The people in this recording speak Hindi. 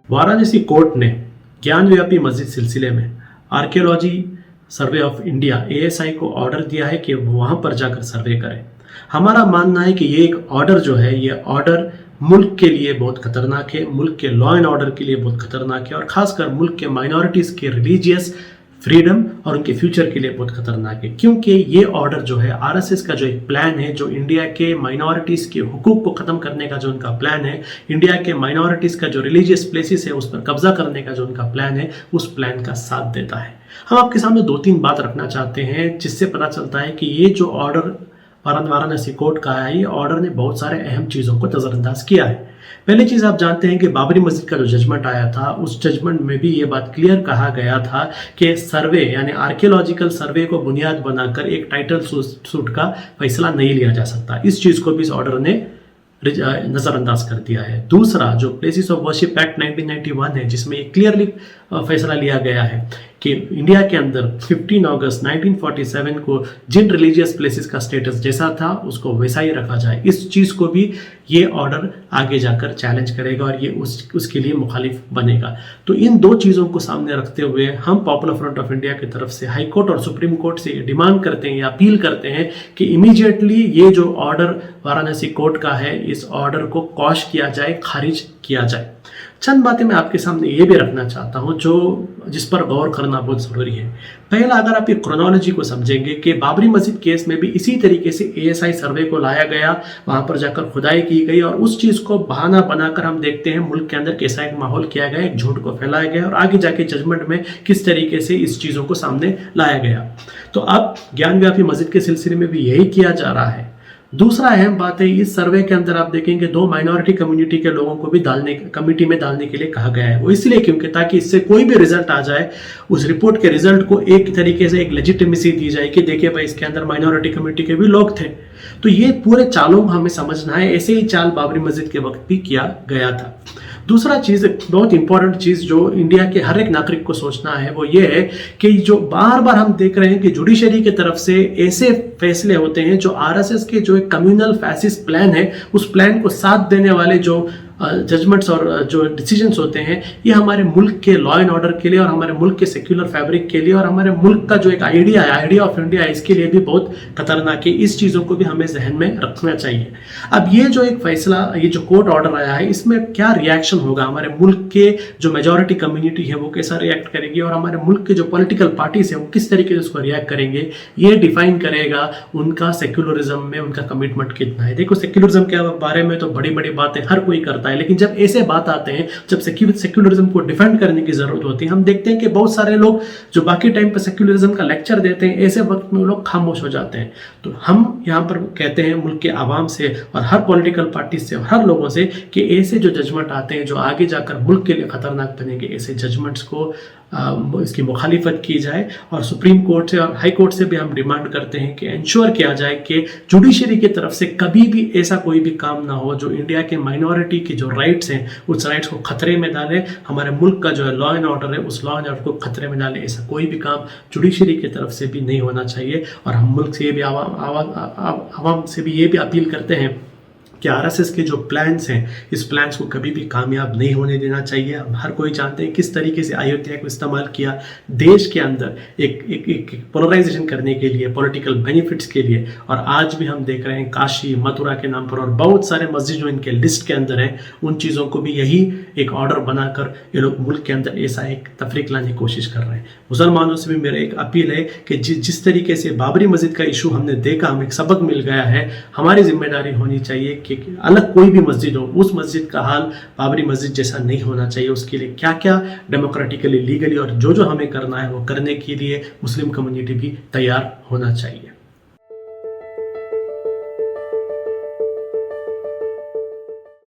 वाराणसी कोर्ट ने ज्ञानव्यापी मस्जिद सिलसिले में archaeology survey of India ASI को ऑर्डर दिया है कि वहां पर जाकर सर्वे करें। हमारा मानना है कि ये एक ऑर्डर जो है, ये ऑर्डर मुल्क के लिए बहुत खतरनाक है, मुल्क के लॉ एंड ऑर्डर के लिए बहुत खतरनाक है और खासकर मुल्क के माइनॉरिटीज़ के रिलीजियस फ्रीडम और उनके फ्यूचर के लिए बहुत खतरनाक है। क्योंकि ये ऑर्डर जो है RSS का जो एक प्लान है, जो इंडिया के माइनॉरिटीज़ के हुकूक को ख़त्म करने का जो उनका प्लान है, इंडिया के माइनॉरिटीज़ का जो रिलीजियस प्लेसेस है उस पर कब्जा करने का जो उनका प्लान है, उस प्लान का साथ देता है। हम आपके सामने 2-3 बात रखना चाहते हैं जिससे पता चलता है कि ये जो ऑर्डर वाराणसी कोर्ट का है, ये ऑर्डर ने बहुत सारे अहम चीज़ों को नज़रअंदाज किया है। पहली चीज़ आप जानते हैं कि बाबरी मस्जिद का जो जजमेंट आया था, उस जजमेंट में भी ये बात क्लियर कहा गया था कि सर्वे यानी आर्कियोलॉजिकल सर्वे को बुनियाद बनाकर एक टाइटल सूट का फैसला नहीं लिया जा सकता। इस चीज़ को भी इस ऑर्डर ने नज़रअंदाज कर दिया है। दूसरा, जो प्लेसेस ऑफ वर्शिप एक्ट 1991 है, जिसमें ये क्लियरली फैसला लिया गया है कि इंडिया के अंदर 15 अगस्त 1947 को जिन रिलीजियस प्लेसेस का स्टेटस जैसा था उसको वैसा ही रखा जाए, इस चीज़ को भी ये ऑर्डर आगे जाकर चैलेंज करेगा और ये उसके लिए मुखालिफ बनेगा। तो इन दो चीज़ों को सामने रखते हुए हम पॉपुलर फ्रंट ऑफ इंडिया की तरफ से हाई कोर्ट और सुप्रीम कोर्ट से ये डिमांड करते हैं या अपील करते हैं कि इमीडिएटली ये जो ऑर्डर वाराणसी कोर्ट का है, इस ऑर्डर को क्वॉश किया जाए, खारिज किया जाए। चंद बातें मैं आपके सामने ये भी रखना चाहता हूँ जिस पर गौर करना बहुत ज़रूरी है। पहला, अगर आप ये क्रोनोलॉजी को समझेंगे कि बाबरी मस्जिद केस में भी इसी तरीके से ASI सर्वे को लाया गया, वहाँ पर जाकर खुदाई की गई और उस चीज़ को बहाना बनाकर हम देखते हैं मुल्क के अंदर कैसा एक माहौल किया गया, एक झूठ को फैलाया गया और आगे जाके जजमेंट में किस तरीके से इस चीज़ों को सामने लाया गया। तो अब ज्ञानव्यापी मस्जिद के सिलसिले में भी यही किया जा रहा है। दूसरा अहम बात है, इस सर्वे के अंदर आप देखेंगे 2 माइनॉरिटी कम्युनिटी के लोगों को भी कमेटी में डालने के लिए कहा गया है। वो इसलिए क्योंकि ताकि इससे कोई भी रिजल्ट आ जाए, उस रिपोर्ट के रिजल्ट को एक तरीके से एक लेजिटिमेसी दी जाए कि देखिए भाई, इसके अंदर माइनॉरिटी कम्युनिटी के भी लोग थे। तो ये पूरे चालों को हमें समझना है। ऐसे ही चाल बाबरी मस्जिद के वक्त भी किया गया था। दूसरा चीज़, बहुत इंपॉर्टेंट चीज़ जो इंडिया के हर एक नागरिक को सोचना है, वो ये है कि जो बार बार हम देख रहे हैं कि जुडिशरी की तरफ से ऐसे फैसले होते हैं जो RSS के जो एक कम्युनल फैसिस्ट प्लान है, उस प्लान को साथ देने वाले जो जजमेंट्स और जो डिसीजंस होते हैं, ये हमारे मुल्क के लॉ एंड ऑर्डर के लिए और हमारे मुल्क के सेक्युलर फैब्रिक के लिए और हमारे मुल्क का जो एक आइडिया है, आइडिया ऑफ इंडिया, इसके लिए भी बहुत खतरनाक है। इस चीज़ों को भी हमें जहन में रखना चाहिए। अब ये जो एक फैसला, ये जो कोर्ट ऑर्डर आया है, इसमें क्या रिएक्शन होगा, हमारे मुल्क के जो मेजॉरिटी कम्युनिटी है वो कैसा रिएक्ट करेगी और हमारे मुल्क के जो पॉलिटिकल पार्टीज है वो किस तरीके से उसको रिएक्ट करेंगे, ये डिफाइन करेगा उनका सेक्युलरिज्म में उनका कमिटमेंट कितना है। देखो, सेक्युलरिज्म के बारे में तो बड़ी बड़ी बातें हर कोई करता है, लेकिन जब ऐसे बात आते हैं, जब सेक्युलरिज्म को डिफेंड करने की जरूरत होती है, हम देखते हैं कि बहुत सारे लोग जो बाकी टाइम पर सेक्युलरिज्म का लेक्चर देते हैं, ऐसे वक्त में वो लोग खामोश हो जाते हैं। तो हम यहाँ पर कहते हैं मुल्क के आवाम से और हर पॉलिटिकल पार्टी से और हर लोगों से कि ऐसे जो जजमेंट आते हैं जो आगे जाकर मुल्क के लिए खतरनाक बनेंगे, ऐसे जजमेंट्स को इसकी मुखालिफत की जाए और सुप्रीम कोर्ट से और हाई कोर्ट से भी हम डिमांड करते हैं कि इंश्योर किया जाए कि जुडिशरी की तरफ से कभी भी ऐसा कोई भी काम ना हो जो इंडिया के माइनॉरिटी की जो राइट्स हैं उस राइट्स को खतरे में डाले, हमारे मुल्क का जो है लॉ एंड ऑर्डर है उस लॉ एंड ऑर्डर को खतरे में डाले। ऐसा कोई भी काम जुडिशरी की तरफ से भी नहीं होना चाहिए और हम मुल्क से ये भी आवाम से भी ये भी अपील करते हैं कि RSS के जो प्लान्स हैं, इस प्लान्स को कभी भी कामयाब नहीं होने देना चाहिए। हम हर कोई जानते हैं किस तरीके से अयोध्या को इस्तेमाल किया देश के अंदर एक पोलराइजेशन करने के लिए, पॉलिटिकल बेनिफिट्स के लिए, और आज भी हम देख रहे हैं काशी मथुरा के नाम पर और बहुत सारे मस्जिद जो इनके लिस्ट के अंदर हैं, उन चीज़ों को भी यही एक ऑर्डर बनाकर ये लोग मुल्क के अंदर ऐसा एक तफरीक लाने की कोशिश कर रहे हैं। मुसलमानों से भी मेरा एक अपील है कि जिस तरीके से बाबरी मस्जिद का इशू हमने देखा, हमें एक सबक मिल गया है, हमारी जिम्मेदारी होनी चाहिए कि अलग कोई भी मस्जिद हो, उस मस्जिद का हाल बाबरी मस्जिद जैसा नहीं होना चाहिए। उसके लिए क्या क्या डेमोक्रेटिकली, लीगली और जो हमें करना है वो करने के लिए मुस्लिम कम्युनिटी भी तैयार होना चाहिए।